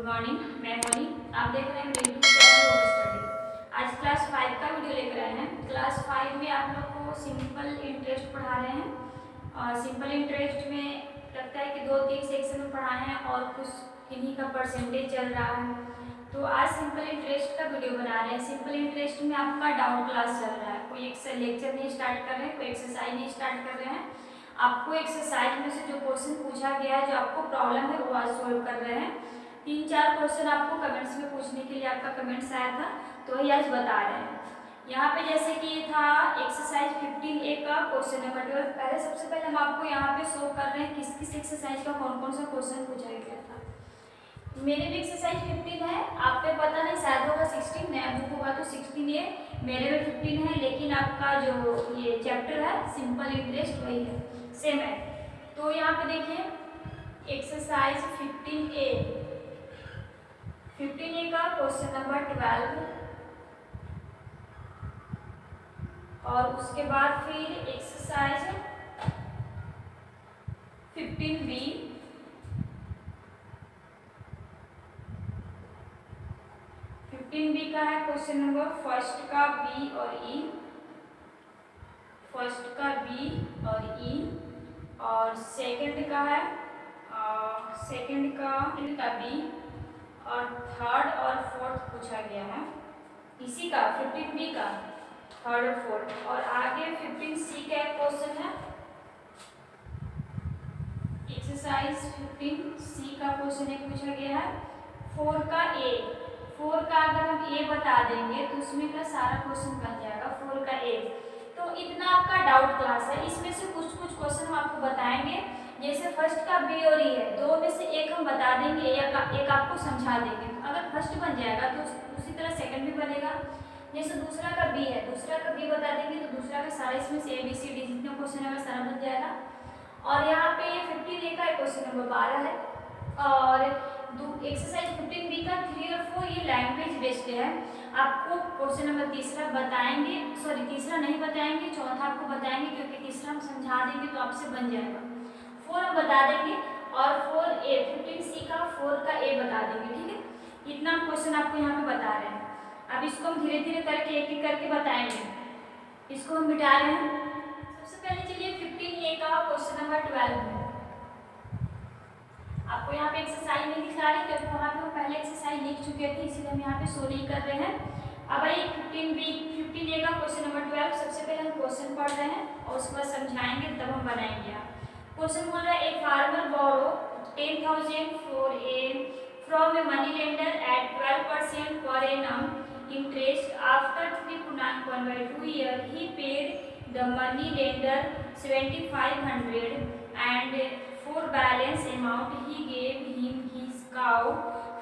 Morning, मैं मोनी। आप देख रहे हैं मेरे यूट्यूब चैनल होम स्टडी। आज क्लास 5 का वीडियो लेकर आए हैं। क्लास 5 में आप लोग को सिंपल इंटरेस्ट पढ़ा रहे हैं और सिंपल इंटरेस्ट में लगता है कि 2-3 सेक्शन में पढ़ाए हैं और कुछ किन्हीं का परसेंटेज चल रहा है। तो आज सिंपल इंटरेस्ट का वीडियो बना रहे हैं। सिंपल इंटरेस्ट में आपका डाउन क्लास चल रहा है, कोई लेक्चर नहीं स्टार्ट कर रहे हैं, कोई एक्सरसाइज नहीं स्टार्ट कर रहे हैं। आपको एक्सरसाइज में से जो क्वेश्चन पूछा गया है, जो आपको प्रॉब्लम है, वो आज सोल्व कर रहे हैं। 3-4 क्वेश्चन आपको कमेंट्स में पूछने के लिए आपका कमेंट्स आया था, तो वही आज बता रहे हैं। यहाँ पे जैसे कि ये था एक्सरसाइज 15A का क्वेश्चन नंबर 12। पहले सबसे पहले हम आपको यहाँ पे शो कर रहे हैं किस किस एक्सरसाइज का कौन कौन सा क्वेश्चन पूछा गया था। मेरे भी एक्सरसाइज 15 है, आप पे पता नहीं शायद होगा 16, नया बुक होगा तो 16A, मेरे में 15 है, लेकिन आपका जो ये चैप्टर है सिंपल इंटरेस्ट वही है, सेम है। तो यहाँ पे देखिए एक्सरसाइज 15A का क्वेश्चन नंबर 12 और उसके बाद फिर एक्सरसाइज 15B, का है क्वेश्चन नंबर फर्स्ट का बी और ई, फर्स्ट का बी और ई, और सेकंड का है सेकंड का बी, और थर्ड और फोर्थ पूछा गया है इसी का 15B का थर्ड और फोर्थ। और आगे 15C का एक क्वेश्चन है, एक्सरसाइज 15C का क्वेश्चन एक पूछा गया है 4 का ए। 4 का अगर हम ए बता देंगे तो उसमें का सारा क्वेश्चन बन जाएगा 4 का ए। तो इतना आपका डाउट क्लास है। इसमें से कुछ क्वेश्चन हम आपको बताएंगे, जैसे फर्स्ट का बी और ई है, दो में से एक हम बता देंगे या एक आपको समझा देंगे। अगर फर्स्ट बन जाएगा तो उसी तरह सेकंड भी बनेगा। जैसे दूसरा का बी है, दूसरा का बी बता देंगे तो दूसरा का सारा इसमें से ABCD जितना क्वेश्चन है सारा बन जाएगा। और यहाँ पे 15A का क्वेश्चन नंबर 12 है और एक्सरसाइज 15B का 3 और 4 ये लैंग्वेज बेस्ड है। आपको क्वेश्चन नंबर तीसरा बताएंगे, सॉरी तीसरा नहीं बताएंगे, चौथा आपको बताएंगे, क्योंकि तीसरा हम समझा देंगे तो आपसे बन जाएगा। 4 हम बता देंगे और 4A 15C का 4 का A बता देंगे, ठीक है। इतना क्वेश्चन आपको यहाँ पे बता रहे हैं। अब इसको हम धीरे धीरे करके एक एक करके बताएंगे। इसको हम मिटा रहे हैं। सबसे पहले चलिए 15A का क्वेश्चन नंबर 12 है। आपको यहाँ पे एक्सरसाइज नहीं दिखा रही क्योंकि वहाँ पे पहले एक्सरसाइज लिख चुके थे, इसीलिए हम यहाँ पे शो नहीं कर रहे हैं। अब भाई 15A का क्वेश्चन नंबर 12। सबसे पहले हम क्वेश्चन पढ़ रहे हैं और उसके बाद समझाएंगे, तब हम बनाएंगे। क्वेश्चन बोल रहा है a farmer borrow 10,000 from a money lender at 12% per annum interest. After 3.1/2 year he paid the money lender 7,500 and for balance amount he gave him his cow.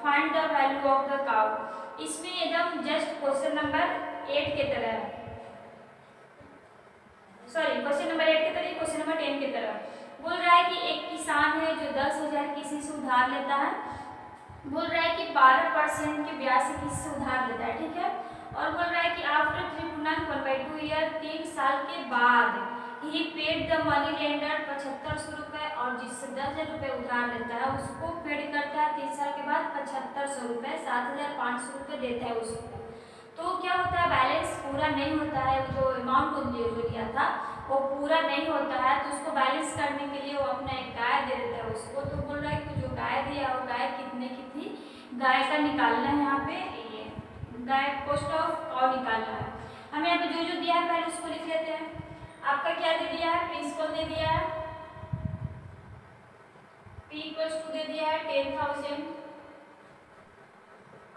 Find the value of the cow. इसमें एकदम just question number 8 के तरह है, sorry question number 8 के तरह, question number 10 के तरह। बोल रहा है कि एक किसान है जो 10,000 किसी से उधार लेता है। बोल रहा है कि 12% के ब्याज से किसी से उधार लेता है, ठीक है। और बोल रहा है कि आफ्टर 3.1/2 year 3 साल के बाद ही पेड द मनी लेंडर 7500 रुपये, और जिससे 10,000 रुपये उधार लेता है उसको पेड करता है 3 साल के बाद 7500 रुपये, 7,500 रुपये देता है उसको। तो क्या होता है, बैलेंस पूरा नहीं होता है, जो अमाउंट जो लिया था वो पूरा नहीं होता है, तो उसको बैलेंस करने के लिए वो अपना एक गाय दे देता है उसको। तो बोल रहा है कि जो गाय दिया वो गाय कितने की थी, गाय का निकालना है। यहाँ पे ये गाय कॉस्ट ऑफ कॉ निकालना है। हमें यहाँ पे जो दिया है पहले उसको लिख लेते हैं। आपका क्या दे दिया है, प्रिंसिपल दे दिया है, P = दे दिया है 10,000,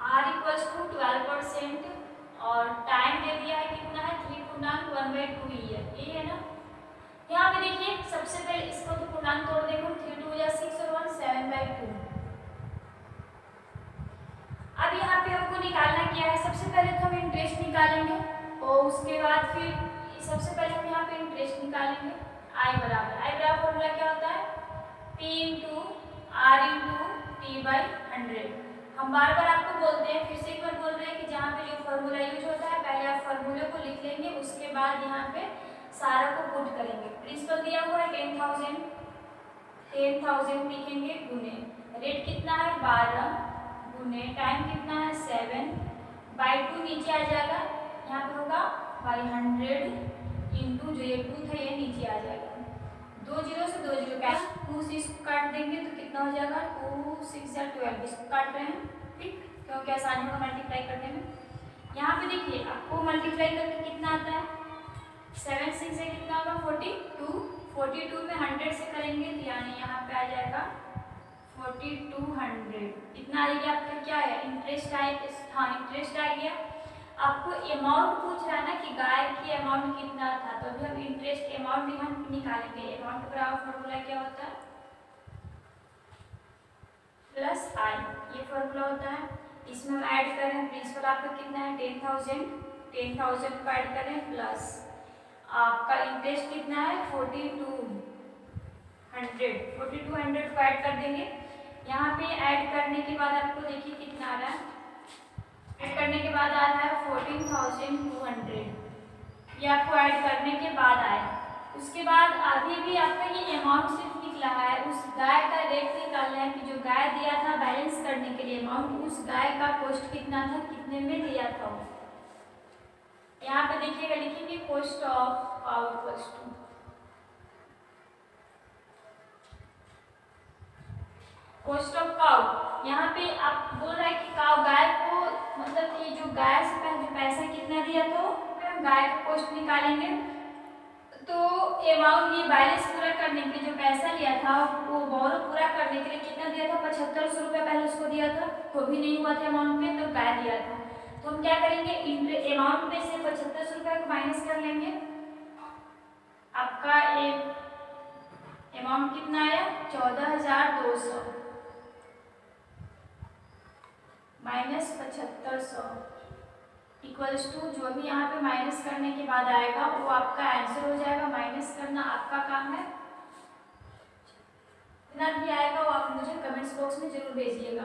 R = 12% और टाइम दे दिया है कितना है 3.1/2 year, ये है ना। यहाँ पे देखिए सबसे पहले इसको तो पूर्णांक तोड़ देंगे, 3 2 या 6 और 1 7/2। अब यहाँ पे हमको निकालना क्या है, सबसे पहले तो हम इंटरेस्ट निकालेंगे और उसके बाद फिर सबसे पहले हम यहाँ पे इंटरेस्ट निकालेंगे। I बराबर फॉर्मूला क्या होता है, P × R × T/100। हम बार बार आपको बोलते हैं, फिर से एक बार बोल रहे हैं कि जहाँ पे जो फॉर्मूला यूज होता है पहले आप फॉर्मूले को लिख लेंगे, उसके बाद यहाँ पे सारा को पुट करेंगे। प्रिंसिपल दिया हुआ है 10,000 लिखेंगे गुने रेट कितना है 12 गुने टाइम कितना है 7/2 नीचे आ जाएगा, यहाँ पे होगा बाई 100 इंटू जो ये 2 था ये नीचे आ जाएगा, 2 जीरो से 2 जीरो क्या 2 से इसको काट देंगे तो कितना हो जाएगा 2 6 या 12, इसको काट रहे हैं ठीक, क्योंकि आसानी होगा मल्टीप्लाई करने में। यहाँ पे देखिए आपको मल्टीप्लाई करके कितना आता है 7 6 से कितना होगा 42, 42 में 100 से करेंगे तो यानी यहाँ पे आ जाएगा 4200, इतना आ गया आपका क्या है इंटरेस्ट आए, हाँ इंटरेस्ट आ गया। आपको अमाउंट पूछ रहा है ना कि गाय की अमाउंट कितना था, तो अभी हम इंटरेस्ट अमाउंट यहाँ निकालेंगे। अमाउंट बराबर फॉर्मूला क्या होता है प्लस आई, ये फॉर्मूला होता है। इसमें हम ऐड करें प्रिंसिपल आपका कितना है 10,000 को ऐड करें प्लस आपका इंटरेस्ट कितना है 4200 को ऐड कर देंगे। यहाँ पे ऐड करने के बाद आपको देखिए कितना आ रहा है, ऐड करने के बाद आ रहा है 14,200, ये आपको ऐड करने के बाद आए। उसके बाद अभी भी आपका ये अमाउंट सिर्फ निकला है, उस गाय का रेट निकालना है कि जो गाय दिया था बैलेंस करने के लिए अमाउंट, उस गाय का कॉस्ट कितना था, कितने में दिया था। यहाँ पे देखिएगा लिखेंगे cost of cow equals to cost of cow. यहाँ पे आप बोल रहा है कि काउ गाय को मतलब कि जो गाय से पहले पैसा कितना दिया तो हम गाय का कॉस्ट निकालेंगे, तो अमाउंट ये बैलेंस पूरा करने के लिए जो पैसा लिया था वो बोरो पूरा करने के लिए कितना दिया था 7500 रुपया पहले उसको दिया था, तो भी नहीं हुआ था अमाउंट में तो गाय दिया था। तो हम क्या करेंगे अमाउंट में से 7500 रुपया को माइनस कर लेंगे, आपका अमाउंट कितना आया 14,200 माइनस 7500 इक्वल्स टू जो भी यहाँ पे माइनस करने के बाद आएगा वो आपका आंसर हो जाएगा। माइनस करना आपका काम है, जितना भी आएगा वो आप मुझे कमेंट्स बॉक्स में जरूर भेजिएगा।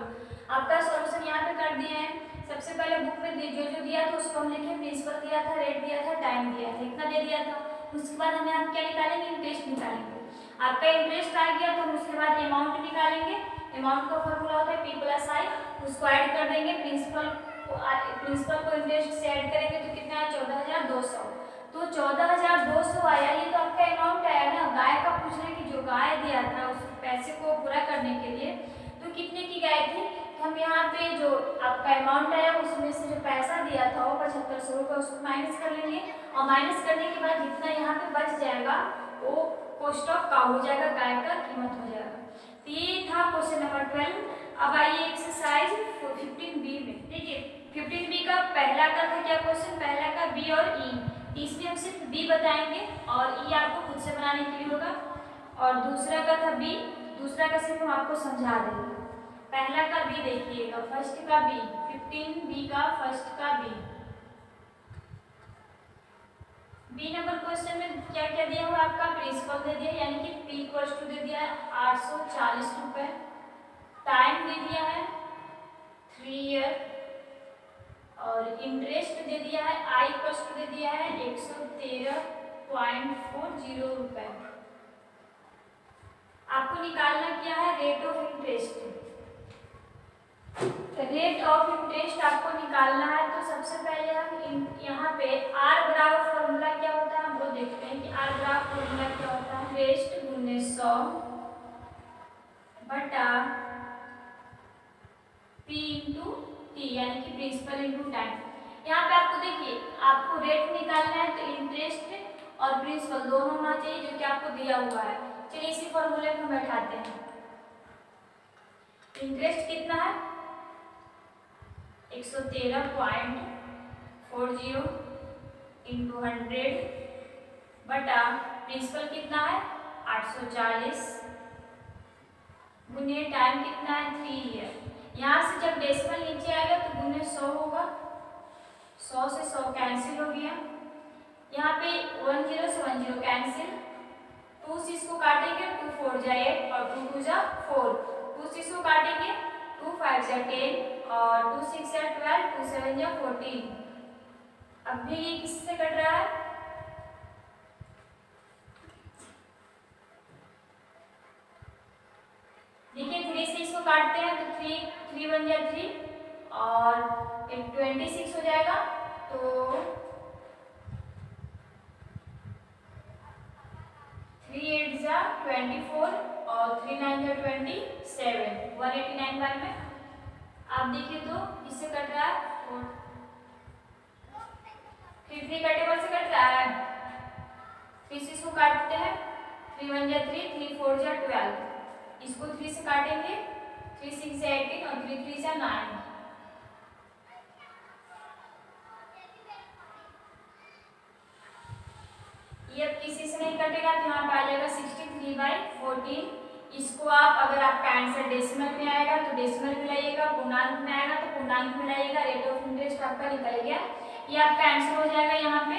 आपका सॉल्यूशन यहाँ पे कर दिए हैं। सबसे पहले बुक में जो दिया था उसको हम लिखे, प्रिंसिपल दिया था, रेट दिया था, टाइम दिया था, इतना दे दिया था। उसके बाद हमें आप क्या निकालेंगे इंटरेस्ट निकालेंगे। आपका इंटरेस्ट आ गया तो उसके बाद अमाउंट निकालेंगे। अमाउंट का फॉर्मूला होता है P प्लस आई, उसको ऐड कर देंगे, प्रिंसिपल को इंटरेस्ट से ऐड करेंगे तो कितना है 14,200। तो 14,200 आया, ये तो आपका अमाउंट आया ना। गाय का पूछ रहे कि जो गाय दिया था उस पैसे को पूरा करने के लिए तो कितने की गाय थी, तो हम यहाँ पे जो आपका अमाउंट आया उसमें से जो पैसा दिया था वो 7500 रुपये उसको माइनस कर लेंगे, और माइनस करने के बाद जितना यहाँ पे बच जाएगा वो कॉस्ट ऑफ काउ हो जाएगा, गाय का कीमत हो जाएगा। तो ये था क्वेश्चन नंबर 12। अब आइए एक्सरसाइज 15B में। देखिए 15B का पहला का था क्या क्वेश्चन, पहला का बी और ई, इसमें हम सिर्फ बी बताएंगे और ई आपको खुद से बनाने के लिए होगा, और दूसरा का था बी, दूसरा का सिर्फ हम आपको समझा देंगे। पहला का बी देखिएगा, फर्स्ट का बी, 15B का फर्स्ट का बी। बी नंबर क्वेश्चन में क्या क्या दिया हुआ आपका प्रिंसिपल दे दिया, यानी कि P इक्वल्स टू दे दिया है 840 रुपये, टाइम दे दिया है 3 ईयर, और इंटरेस्ट दे दिया है I इक्वल्स टू दे दिया है 113.40 रुपये। आपको निकालना क्या है rate of interest. Rate of interest आपको निकालना है, तो सबसे पहले हम यहाँ पे आर बराबर फॉर्मूला क्या होता है हम लोग देखते हैं कि आर बराबर फॉर्मूला क्या होता है, इंटरेस्ट गुने 100 बटा P इंटू टी, यानी कि प्रिंसिपल इंटू टाइम। यहाँ पे आपको देखिए आपको रेट निकालना है तो इंटरेस्ट और प्रिंसिपल दोनों होना चाहिए जो कि आपको दिया हुआ है। चलिए इसी फॉर्मूले को बैठाते हैं। इंटरेस्ट कितना है 113.40 इंटू 100 बटा प्रिंसिपल कितना है 840 गुने टाइम कितना है 3 ईयर। यहाँ से जब डेसिमल नीचे आएगा तो गुने 100 होगा, 100 से 100 कैंसिल हो गया। यहाँ पे 10 से 10 कैंसिल, 2 से इसको काटेंगे 2 4 जा 8 और 2 2 जा 4, 2 से इसको काटेंगे 2 5 जा 10 और 2 6 जा 12, 2 7 जा 14। अब भी ये किससे कट रहा है, देखिए 3 से इसको काटते हैं तो 3 3 1 जा 3 और 26 हो जाएगा। तो 3 8 जा 24 और 3 9 जा 27, 189 बार में आप देखिए तो इससे कट रहा है। 3 का टेबल से कट रहा है, 3 से इसको काटते हैं, 3 1 जा 3, 3 4 जा 12, इसको 3 से काटेंगे, 3 6 जा 18 और 3 3 जा 9। ये अब किसी से नहीं कटेगा तो यहाँ पे आ जाएगा 63/14। इसको आप अगर आपका आंसर डेसिमल में आएगा तो डेसिमल में लाइएगा, पूर्णांक में आएगा तो पूर्णांक में लाइएगा, रेट ऑफ इंटरेस्ट आपका निकल गया। ये आपका आंसर हो जाएगा। यहाँ पे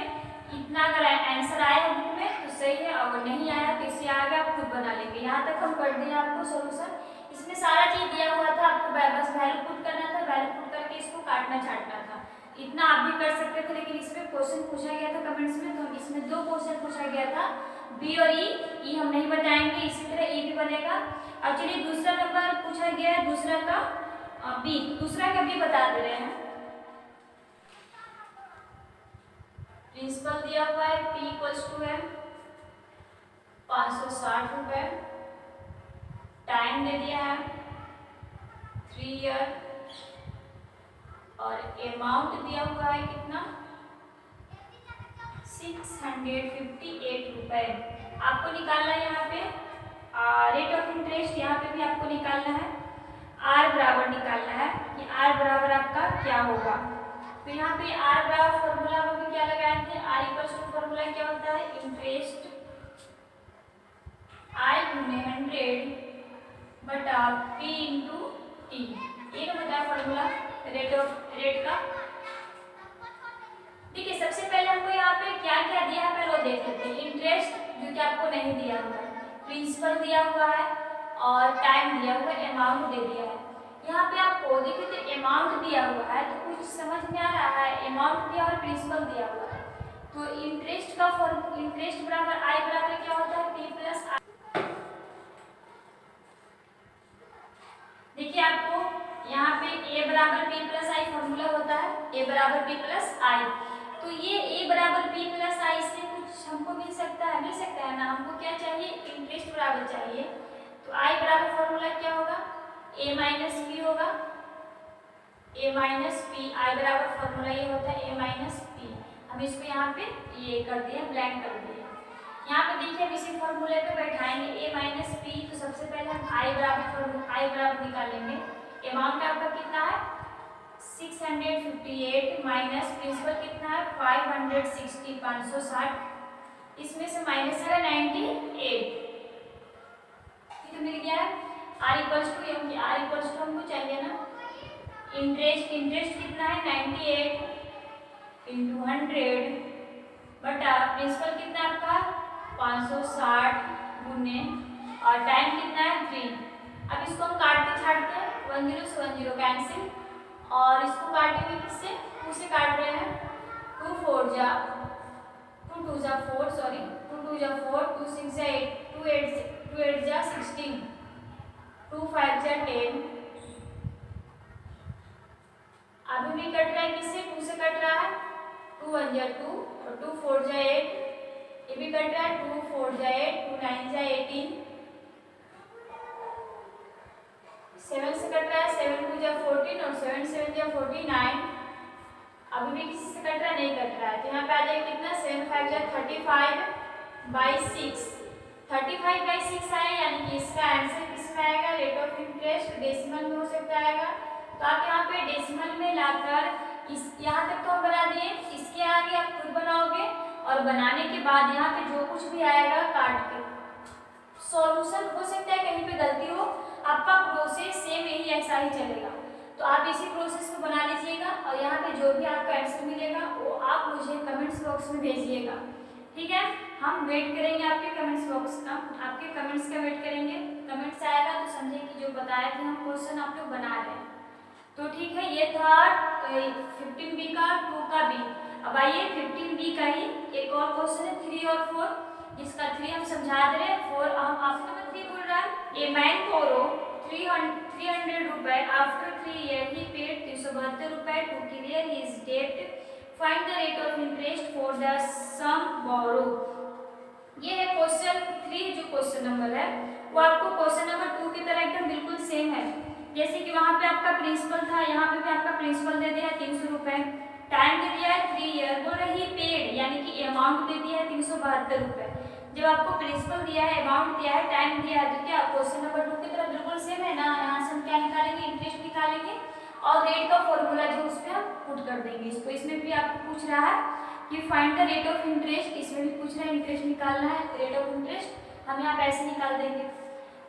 इतना अगर आंसर आया बुक में तो सही है, अगर नहीं आया तो इससे आगे आप खुद बना लेंगे। यहाँ तक हम कर दिए आपको सोल्यूशन। इसमें सारा चीज दिया हुआ था, आपको बस वैल्यू पुट करना था, वैल्यू पुट करके इसको काटना छाटना था। इतना आप भी कर सकते थे, लेकिन इसमें क्वेश्चन पूछा गया था कमेंट्स में, तो इसमें 2 क्वेश्चन पूछा गया था, बी और ई हम नहीं बताएंगे। इसी तरह ई भी बनेगा। अब चलिए दूसरा नंबर पूछा गया है, दूसरा का बी बता दे रहे हैं। प्रिंसिपल दिया हुआ है P = है 560 रुपए, टाइम दे दिया है 3 ईयर और अमाउंट दिया हुआ है कितना 658 रुपए। आपको निकालना है यहाँ पे रेट ऑफ इंटरेस्ट, यहाँ पे भी आपको निकालना है, आर बराबर निकालना है कि आर बराबर आपका क्या होगा। तो यहाँ पे आर बराबर फॉर्मूला में भी क्या लगाए थे, आर = फॉर्मूला क्या होता है, इंटरेस्ट आई गुने 100 बटा P × T। ये तो बताया फॉर्मूला रेट का। देखिए सबसे पहले हमको यहाँ पे क्या क्या दिया है पहले वो देख लेते हैं। इंटरेस्ट जो कि आपको नहीं दिया हुआ है, प्रिंसिपल दिया हुआ है और टाइम दिया हुआ है, अमाउंट दे दिया है। यहाँ पे आपको देखिए तो अमाउंट दिया हुआ है तो कुछ समझ में आ रहा है, अमाउंट दिया और प्रिंसिपल दिया हुआ है। तो इंटरेस्ट का इंटरेस्ट बराबर आई बराबर क्या होता है P + I। देखिए आपको यहाँ पे A बराबर P + I फॉर्मूला होता है, A बराबर P + I। तो ये A बराबर P + I से कुछ हमको मिल सकता है ना। हमको क्या चाहिए, इंटरेस्ट बराबर चाहिए। तो I बराबर फॉर्मूला क्या होगा, A - P होगा, A - P। I बराबर फॉर्मूला ये होता है A - P। हम इसको यहाँ पे ये कर दिए, ब्लैंक कर दिए। यहाँ पे देखिए हम इसी फॉर्मूले पे बैठाएंगे A - P। तो सबसे पहले हम I बराबर निकालेंगे। अमाउंट आपका कितना है 658 माइनस प्रिंसिपल कितना है 560 560, इसमें से माइनस है 98। तो मिल गया है R = हमको चाहिए ना इंटरेस्ट कितना है 98 × 100 बटा प्रिंसिपल कितना आपका 560 गुने और टाइम कितना है 3। अब इसको हम काटते छाटते हैं, 1 0 से 1 0 कैंसिल और इसको काटेंगे किससे, 2 से काट रहे हैं, 2 4 जा 2 2 जा 4 सॉरी 2 2 जा 4 2 6 जा 8 2 8 जा 16 2 5 जा 10। अभी भी कट रहा है किससे, 2 से कट रहा है, 2 1 जा 2 और 2 4 जा 8, ये भी कट रहा है, 2 4 जा 8 2 9 जा 18, 7 से कट रहा है, 7 2 जा 14 और 7 7 जा 49। अभी भी किसी से कट रहा है, नहीं कट रहा है, तो यहाँ पे आ जाएगा कितना 7 5 जा 35/6 35/6 आया, यानी कि इसका आंसर किसमें आएगा, रेट ऑफ इंटरेस्ट डेसिमल में हो सकता आएगा। तो आप यहाँ पे डेसिमल में लाकर इस यहाँ तक तो हम बना दिए, इसके आगे आप खुद बनाओगे और बनाने के बाद यहाँ पे जो कुछ भी आएगा काट के सॉल्यूशन हो सकता है कहीं पे गलती हो, आपका प्रोसेस सेम यही ऐसा ही चलेगा। तो आप इसी प्रोसेस को बना लीजिएगा और यहाँ पे जो भी आपका आंसर मिलेगा वो आप मुझे कमेंट्स बॉक्स में भेजिएगा, ठीक है। हम वेट करेंगे आपके कमेंट्स बॉक्स का, आपके कमेंट्स का वेट करेंगे। कमेंट्स आएगा तो समझे कि जो बताए थे हम क्वेश्चन आप लोग बना रहे हैं। तो ठीक है, ये था 15B का 2 का B। अब आइए 15B का ही एक और क्वेश्चन है 3 और 4, जिसका 3 हम समझा दे रहे हैं, 4 हम ऑप्शन नंबर 3 बोल रहा है। ए मैन बोरो 300 रुपए after 3 year he paid 300 ₹172 to clear his debt find the rate of interest for the sum borrow. ये है क्वेश्चन 3। जो क्वेश्चन नंबर है वो आपको क्वेश्चन नंबर 2 की तरह एकदम बिल्कुल सेम है। जैसे कि वहां पे आपका प्रिंसिपल था, यहाँ पे भी आपका प्रिंसिपल दे दिया है 300 रुपए, टाइम दे दिया है 3 ईयर, बोल रही पेड यानी कि अमाउंट दे दिया है 372 रुपए। जब आपको प्रिंसिपल दिया है, अमाउंट दिया है, टाइम दिया है, तो क्या क्वेश्चन नंबर 2 की तरह बिल्कुल सेम है ना। यहाँ से हम क्या निकालेंगे, इंटरेस्ट निकालेंगे और रेट का फॉर्मूला जो उस पर हम पुट कर देंगे इसको। इसमें भी आपको पूछ रहा है कि find the rate of interest, इसमें भी पूछ रहा है इंटरेस्ट निकालना है, रेट ऑफ इंटरेस्ट हम यहाँ पैसे निकाल देंगे।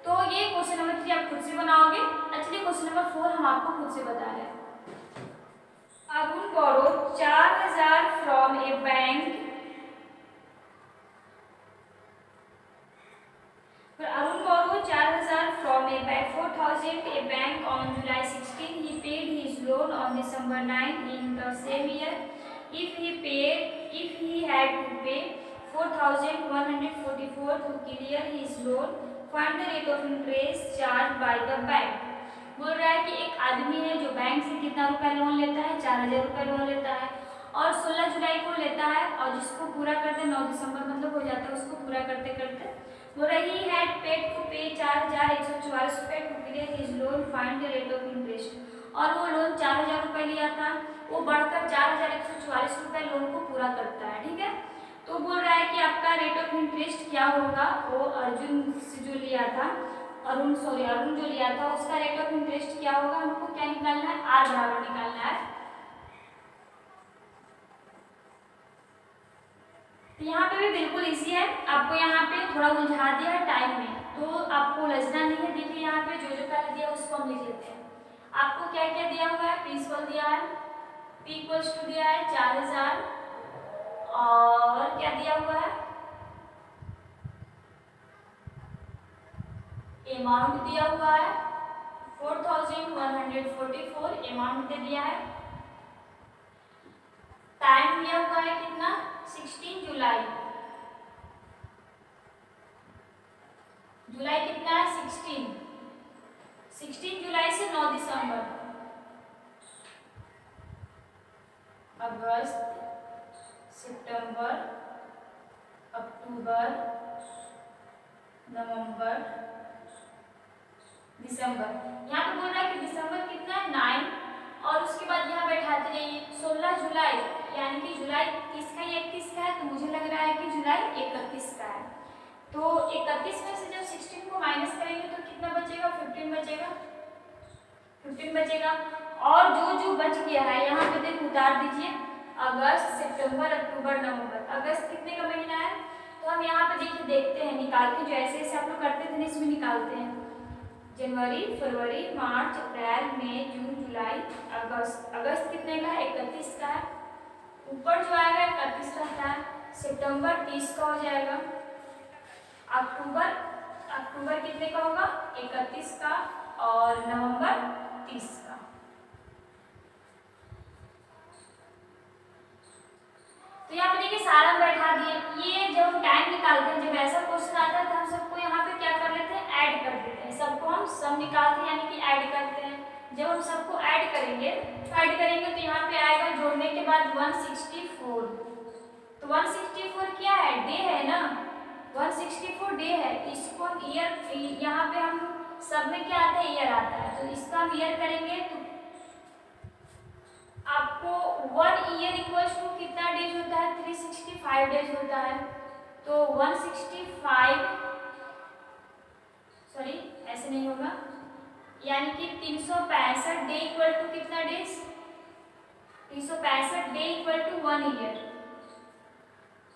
तो ये क्वेश्चन नंबर 3 आप खुद से बनाओगे। एक्चुअली क्वेश्चन नंबर 4 हम आपको खुद से बता रहे हैं। अरुण बोरो 4000 from A bank. Arun borrowed 4000 from a bank, 4000 a bank on July 16. He paid his loan on December 9 in the same year. If he had to pay 4144 to clear his loan, find the rate of interest charged by the bank. बोल रहा है कि एक आदमी है जो bank से कितना रुपया लोन लेता है, 4000 रुपया लोन लेता है और 16 जुलाई को लेता है और जिसको पूरा करते 9 दिसंबर मतलब हो जाता है उसको पूरा करते करते बोल रहा he had paid to pay 4144 रुपए to clear his loan find the rate of interest. और वो लोन 4000 रुपए लिया था, वो बढ़कर 4144 रुपए लोन को पूरा करता है। ठीक है, तो बोल रहा है कि आपका रेट ऑफ इंटरेस्ट क्या होगा। वो अर्जुन से जो लिया था, अरुण जो लिया था उसका रेट ऑफ इंटरेस्ट क्या होगा, हमको क्या निकालना है, आर बराबर निकालना है। तो यहाँ पे भी बिल्कुल इजी है, आपको यहाँ पे थोड़ा उलझा दिया है टाइम में, तो आपको उलझना नहीं है। देखिए यहाँ पे जो पहले दिया उसको हम लिख लेते हैं। आपको क्या क्या दिया हुआ है, प्रिंसिपल दिया है, P इक्वल्स टू दिया है 4000 और क्या दिया हुआ है, अमाउंट दिया हुआ है 4144 अमाउंट दे दिया है। टाइम दिया हुआ है कितना, 16 जुलाई। जुलाई कितना है, 16 जुलाई से 9 दिसंबर, अगस्त, सितंबर, अक्टूबर, नवंबर, दिसंबर। यहाँ पे बोल रहा है कि दिसंबर कितना है 9 और उसके बाद यहाँ बैठाते जाइए 16 जुलाई यानी कि जुलाई 30 का या 31 का है, तो मुझे लग रहा है कि जुलाई 31 का है। तो 31 में से जब 16 को माइनस करेंगे तो कितना बचेगा, 15 बचेगा, 15 बचेगा। और जो जो बच गया है यहाँ पे देख उतार दीजिए, अगस्त, सितंबर, अक्टूबर, नवंबर। अगस्त कितने का महीना है, तो हम यहाँ पे देखिए देखते हैं, निकालते जो ऐसे ऐसे आप लोग करते थे इसमें निकालते हैं। जनवरी, फरवरी, मार्च, अप्रैल, मई, जून, जुलाई, अगस्त। अगस्त कितने का है, 31 का है। ऊपर जो आएगा 31 रहता है। सितंबर 30 का हो जाएगा। अक्टूबर कितने का होगा, 31 का। और नवंबर 30 का। तो यहाँ पे देखिए सारा बैठा दिए। ये जब हम टाइम निकालते हैं, जब ऐसा क्वेश्चन आता है तो हम सबको यहाँ पे क्या कर लेते हैं, ऐड कर देते हैं। सबको हम सम निकालते हैं यानी कि ऐड करते हैं। जब हम सबको ऐड करेंगे तो यहाँ पे आएगा जोड़ने के बाद 164। तो 164 क्या है, डे है ना, 164 डे है। इसको हम ईयर, यहाँ पे हम सब में क्या आता है, ईयर आता है, तो इसका हम ईयर करेंगे तो आपको 1 ईयर इक्वल्स टू कितना डेज होता है, 365 डेज होता है। तो 165, सॉरी ऐसे नहीं होगा, यानी कि 365 डे इक्वल टू कितना days, 365 day equal to 1 year.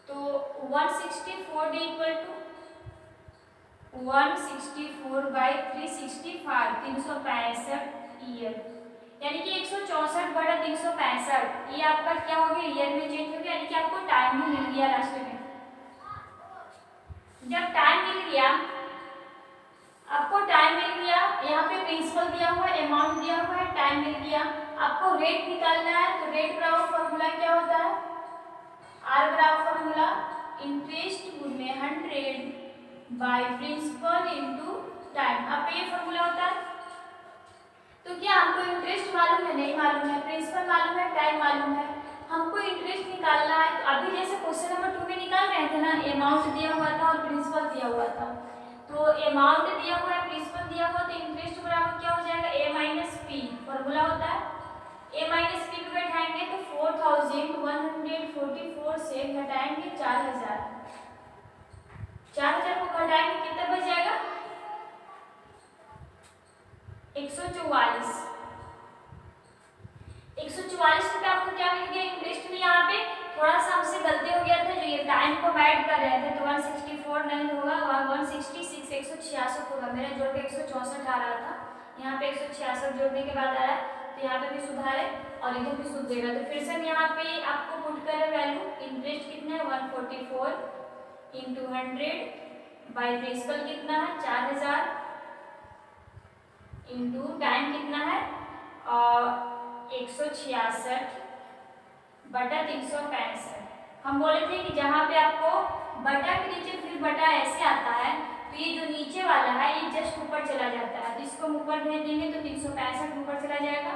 तो 164 day equal to 164 by 365, 365 year, यानी कि 164 बटा 365। ये आपका क्या हो गया, ईयर में चेंज हो गया, यानी कि आपको टाइम भी मिल गया लास्ट में। जब टाइम मिल गया, आपको टाइम मिल गया, यहाँ पे प्रिंसिपल दिया हुआ है, अमाउंट दिया हुआ है, टाइम मिल गया, आपको रेट निकालना है। तो रेट बराबर फॉर्मूला क्या होता है, आर बराबर फॉर्मूला इंटरेस्ट में 100 बाई प्रिंसिपल इंटू टाइम। अब ये फॉर्मूला होता है। तो क्या हमको इंटरेस्ट मालूम है, नहीं मालूम है, प्रिंसिपल मालूम है, टाइम मालूम है, हमको इंटरेस्ट निकालना है। तो अभी जैसे क्वेश्चन नंबर 2 में निकाल रहे थे ना, अमाउंट दिया हुआ था और प्रिंसिपल दिया हुआ था। तो अमाउंट दिया हुआ है, प्रिंसिपल दिया हुआ, तो इंटरेस्ट बराबर क्या हो जाएगा, a माइनस पी, फॉर्मूला होता है a माइनस पी पे बैठाएंगे तो 4144 से घटाएंगे 4000, 4000 को घटाएंगे कितना बच जाएगा, 144। 144 रुपये आपको क्या मिल गया इंटरेस्ट में। यहाँ पे थोड़ा सा हमसे गलती हो गया था, जो ये टाइम को ऐड कर रहे थे तो 164 नहीं होगा, 166 166 होगा, मेरा जोड़ के 164 आ रहा था, यहाँ पे 166 जोड़ने के बाद आया, तो यहाँ पे भी सुधार है और इधर भी सुध देगा। तो फिर से यहाँ पे आपको पुट करें वैल्यू, इंटरेस्ट कितना है 144 इंटू 100 बाई प्रिंसिपल कितना है 4000 इंटू टाइम कितना है 166 बटा 365। हम बोले थे कि जहाँ पे आपको बटा के नीचे फिर बटा ऐसे आता है तो ये जो नीचे वाला है ये जस्ट ऊपर चला जाता है, तो इसको हम ऊपर भेज देंगे तो 365 ऊपर चला जाएगा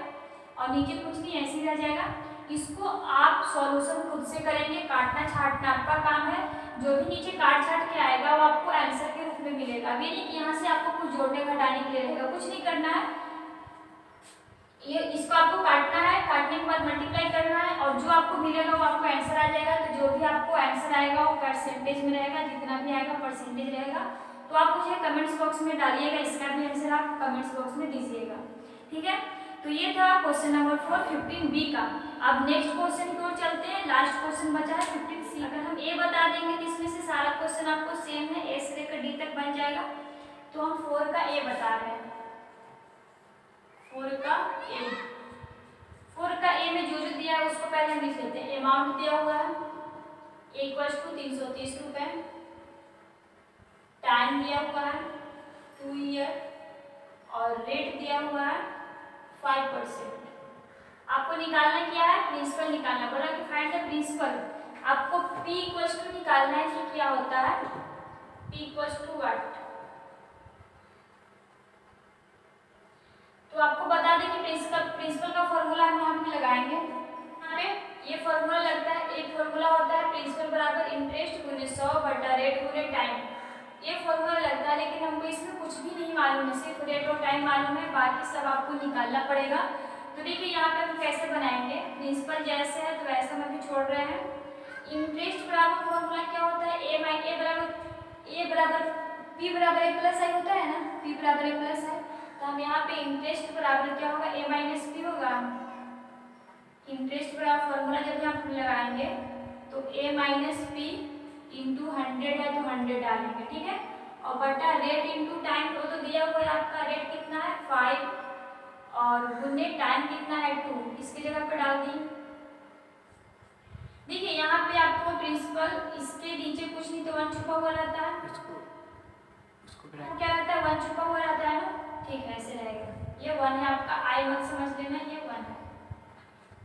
और नीचे कुछ नहीं ऐसे ही रह जाएगा। इसको आप सॉल्यूशन खुद से करेंगे, काटना छाटना आपका काम है, जो भी नीचे काट छाट के आएगा वो आपको आंसर के रूप में मिलेगा। अभी नहीं कि यहाँ से आपको कुछ जोड़ने घटाने के लिए रहेगा, कुछ नहीं करना है, ये इसको आपको काटना है, काटने के बाद मल्टीप्लाई करना है और जो आपको मिलेगा वो आपको आंसर आ जाएगा। तो जो भी आपको आंसर आएगा वो परसेंटेज में रहेगा, जितना भी आएगा परसेंटेज रहेगा। तो आप मुझे कमेंट्स बॉक्स में डालिएगा, इसका भी आंसर आप कमेंट्स बॉक्स में दीजिएगा, ठीक है। तो ये था क्वेश्चन नंबर 4 15B का। अब नेक्स्ट क्वेश्चन की ओर चलते हैं, लास्ट क्वेश्चन बचा है 15C। अगर हम ए बता देंगे तो इसमें से सारा क्वेश्चन आपको सेम है, ए से लेकर डी तक बन जाएगा। तो हम 4 का ए बता रहे हैं, 4 का ए में जो दिया है उसको पहले हम लिख लेते हैं। अमाउंट दिया हुआ है इक्वल टू 330 रुपए, टाइम दिया हुआ है 2 ईयर और रेट दिया हुआ है 5%। आपको निकालना क्या है, प्रिंसिपल निकालना, बोला कि फाइंड द प्रिंसिपल। आपको P इक्वल टू निकालना है कि क्या होता है, P इक्वल टू व्हाट। तो आपको बता दें कि प्रिंसिपल का फॉर्मूला हम यहाँ पे लगाएंगे। यहाँ पे ये फॉर्मूला लगता है, एक फॉर्मूला होता है प्रिंसिपल बराबर इंटरेस्ट गुने 100 बटा रेट गुने टाइम, ये फॉर्मूला लगता है। लेकिन हमको इसमें कुछ भी नहीं मालूम है, सिर्फ रेट और टाइम मालूम है, बाकी सब आपको निकालना पड़ेगा। तो देखिए यहाँ पे हम कैसे बनाएंगे, प्रिंसिपल जैसे है तो वैसा हम अभी छोड़ रहे हैं। इंटरेस्ट बराबर फॉर्मूला क्या होता है, ए बराबर पी बराबर ए प्लस आई होता है ना, पी बराबर ए प्लस आई। तो हम यहाँ पे इंटरेस्ट बराबर क्या होगा, ए माइनस पी होगा। इंटरेस्ट बराबर फॉर्मूला जब हम लगाएंगे तो ए माइनस पी इंटू 100 है तो 100 डालेंगे, ठीक है। और बटा रेट इंटू टाइम को तो दिया हुआ है, आपका रेट कितना है 5 और गुने टाइम कितना है 2, इसकी जगह पर डाल दी। देखिए यहाँ पे आपको प्रिंसिपल इसके नीचे कुछ नहीं तो 1 छुपा हुआ रहता है, क्या रहता है 1 छुपा हुआ रहता है ना, ठीक है ऐसे रहेगा। ये 1 है आपका, आई मत समझ लेना, ये 1 है।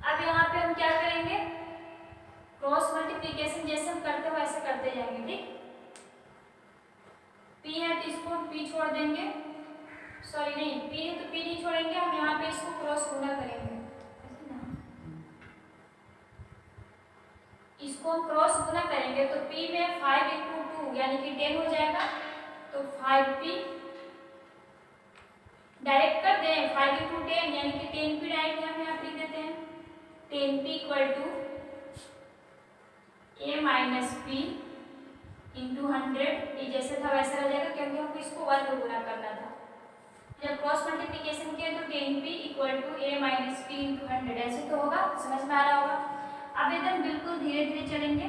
अब यहाँ पे हम क्या करेंगे, क्रॉस मल्टीप्लिकेशन जैसे हम करते हो वैसे करते जाएंगे, ठीक। P है तो इसको P छोड़ देंगे, सॉरी नहीं P है तो P नहीं छोड़ेंगे, हम यहाँ पे इसको क्रॉस गुना करेंगे, इसको हम क्रॉस गुना करेंगे तो P में 5 इंटू 2 यानी कि 10 हो जाएगा। तो 5P डायरेक्ट कर दें, 5 इंटू 10 यानी कि 10P डायरेक्ट हम यहाँ लिख देते हैं। 10P equal to A minus P into 100, ये जैसे था वैसा रह जाएगा क्योंकि हमको इसको 1 में गुना करना था। जब क्रॉस मल्टीप्लिकेशन किया तो 10P equal to A minus P into 100, ऐसे तो होगा, समझ में आ रहा होगा। अब एकदम बिल्कुल धीरे धीरे चलेंगे,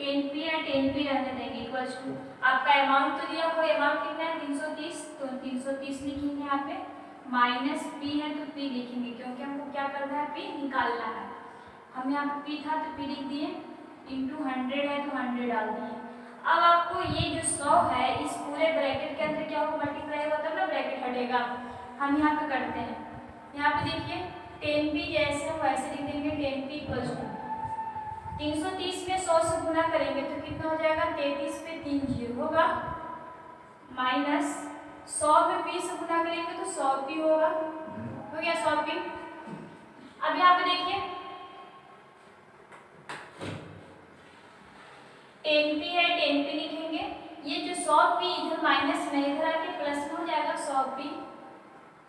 10P या 10P रहने देंगे इक्वल टू आपका अमाउंट तो दिया हुआ, अमाउंट कितना है 330, तो 330 लिखेंगे यहाँ पे, माइनस P है तो P लिखेंगे क्योंकि हमको क्या करना है, P निकालना है। हम यहाँ पे P था तो P लिख दिए, इंटू 100 है तो 100 डाल दिए। अब आपको ये जो 100 है इस पूरे ब्रैकेट के अंदर क्या होगा, मल्टीप्लाई होगा तब ना ब्रैकेट हटेगा। हम यहाँ पे करते हैं, यहाँ पे देखिए 10P जैसे हम वैसे लिख देंगे, 10P इक्वल टू 330 में 100 से गुना करेंगे तो कितना हो जाएगा, 33 पे 3 जीरो होगा, माइनस 100 में P से गुना करेंगे तो 100P होगा, हो गया 100P। अब अब यहाँ पे देखिए 10p है, 10p लिखेंगे। ये जो 100p इधर माइनस में, इधर आके प्लस में हो जाएगा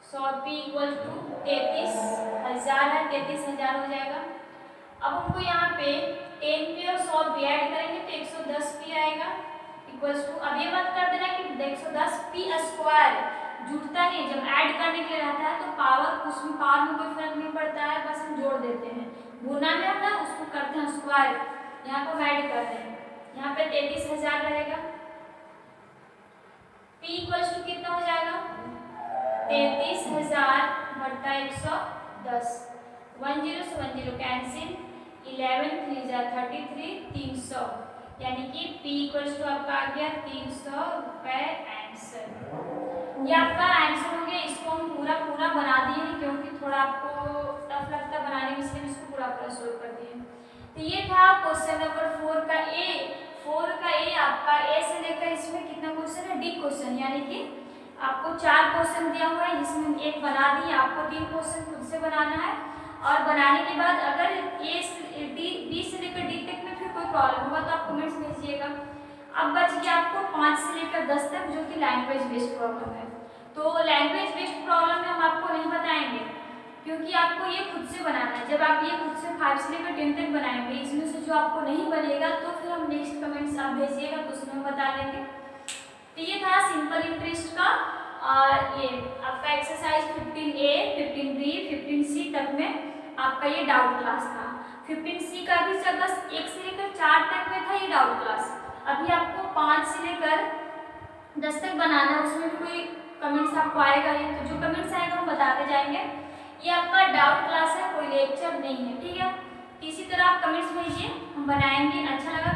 100p इक्वल टू 33,000 है, 33,000 हो जाएगा। अब हमको यहाँ पे 10p और 100p ऐड करेंगे तो 110p आएगा इक्वल्स टू, अब ये बात कर देना कि 110p स्क्वायर जुड़ता नहीं, जब ऐड करने के लिए रहता है तो पावर, उसमें पावर में कोई फर्क नहीं पड़ता है, बस हम जोड़ देते हैं। गुना में हम ना उसको करते हैं स्क्वायर, यहाँ पर ऐड कर रहे हैं, यहाँ पे 33,000 रहेगा। p इक्वल्स टू कितना हो जाएगा 33,000 बट्टा 110, 10 से 10 कैंसिल, 11 3 जा 33, 300, यानी कि p इक्वल्स टू आपका आ गया 300 रुपए आंसर। ये आपका आंसर हो गया। इसको हम पूरा बना दिए हैं क्योंकि थोड़ा आपको टफ लगता है बनाने में, इसलिए इसको पूरा सोल्व कर दिए। तो ये था क्वेश्चन नंबर 4 का ए आपका ए से लेकर इसमें कितना क्वेश्चन है, डी क्वेश्चन, यानी कि आपको 4 क्वेश्चन दिया हुआ है जिसमें हम एक बना दिए, आपको 3 क्वेश्चन खुद से बनाना है। और बनाने के बाद अगर बी से लेकर डी तक में फिर कोई प्रॉब्लम होगा तो आप कमेंट्स भेजिएगा। अब बच गया आपको 5 से लेकर 10 तक जो कि लैंग्वेज बेस्ड प्रॉब्लम है। तो लैंग्वेज बेस्ड प्रॉब्लम में हम आपको नहीं बताएंगे क्योंकि आपको ये खुद से बनाना है। जब आप ये खुद से 5 से लेकर 10 तक बनाएंगे, इसमें से जो आपको नहीं बनेगा तो फिर हम नेक्स्ट कमेंट्स आप भेजिएगा तो उसमें हम बता देंगे। तो ये था सिंपल इंटरेस्ट का, और ये आपका एक्सरसाइज 15A, 15B, 15C तक में आपका ये डाउट क्लास था। 15C का भी बस 1 से लेकर 4 तक में था ये डाउट क्लास। अभी आपको 5 से लेकर 10 तक बनाना है, उसमें भी कोई कमेंट्स आपको आएगा ही, तो जो कमेंट्स आएगा हम बताते जाएंगे। ये आपका डाउट क्लास है, कोई लेक्चर नहीं है, ठीक है। इसी तरह आप कमेंट्स भेजिए, हम बनाएंगे। अच्छा लगा